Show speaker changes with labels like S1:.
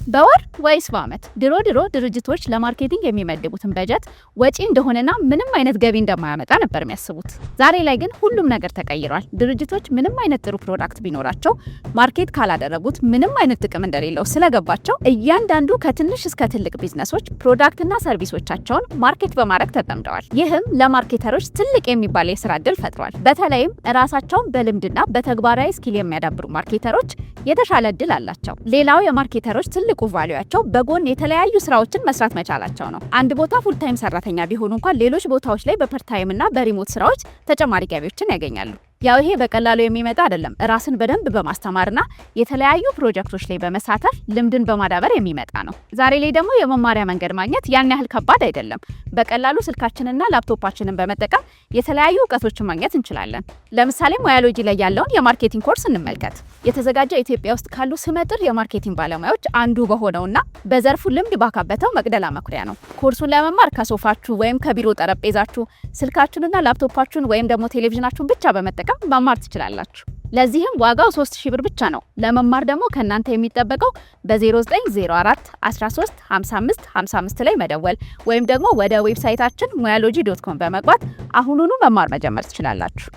S1: በወር ወይስ በዓመት? ድሮ ድርጅቶች ለማርኬቲንግ የሚመድቡትን በጀት ወጪ እንደሆነና ምንም አይነት ገቢ እንደማያመጣ ነበር የሚያስቡት። ዛሬ ላይ ግን ሁሉም ነገር ተቀይሯል። ድርጅቶች ምንም አይነት ጥሩ ፕሮዳክት ቢኖራቸው ማርኬት ካላደረጉት ምንም አይነት ጥቅም እንደሌለው ስለገባቸው እያንዳንዱ ከትንሽ እስከ ትልቅ ቢዝነሶች ፕሮዳክትና ሰርቪሶቻቸውን ማርኬት በማድረግ ተጠምደዋል። ይህም ለማርኬተሮች ትልቅ የሚባል የስራ እድል ፈጥሯል። በተለይም ራሳቸውን በልምድና በተግባራዊ ስኪል የሚያዳብሩ ማርኬተሮች የተሻለ እድል አላቸው። ሌላው የማርኬተሮች ትልቁ ቫልዩአቸው በጎን የተለያዩ ስራዎችን መስራት መቻላቸው ነው። አንድ ቦታ ፉል ታይም ሰራተኛ ቢሆኑ እንኳን ሌሎች ቦታዎች ላይ በፓርት እና በሪሞት ስራዎች ተጨማሪ ገቢዎችን ያገኛሉ። ያው ይሄ በቀላሉ የሚመጣ አይደለም። ራስን በደንብ በማስተማርና የተለያዩ ፕሮጀክቶች ላይ በመሳተፍ ልምድን በማዳበር የሚመጣ ነው። ዛሬ ላይ ደግሞ የመማሪያ መንገድ ማግኘት ያን ያህል ከባድ አይደለም። በቀላሉ ስልካችንና ላፕቶፓችንን በመጠቀም የተለያዩ እውቀቶችን ማግኘት እንችላለን። ለምሳሌ ሙያሎጂ ላይ ያለውን የማርኬቲንግ ኮርስ እንመልከት። የተዘጋጀው ኢትዮጵያ ውስጥ ካሉ ስመጥር የማርኬቲንግ ባለሙያዎች አንዱ በሆነውና በዘርፉ ልምድ ባካበተው መቅደላ መኩሪያ ነው። ኮርሱን ለመማር ከሶፋችሁ ወይም ከቢሮ ጠረጴዛችሁ ስልካችሁንና ላፕቶፓችሁን ወይም ደግሞ ቴሌቪዥናችሁን ብቻ በመጠቀም መማር ትችላላችሁ። ለዚህም ዋጋው 3000 ብር ብቻ ነው። ለመማር ደግሞ ከናንተ የሚጠበቀው በ0904 13 55 55 ላይ መደወል ወይም ደግሞ ወደ ዌብሳይታችን muyaology.com በመግባት አሁኑኑ መማር መጀመር ትችላላችሁ።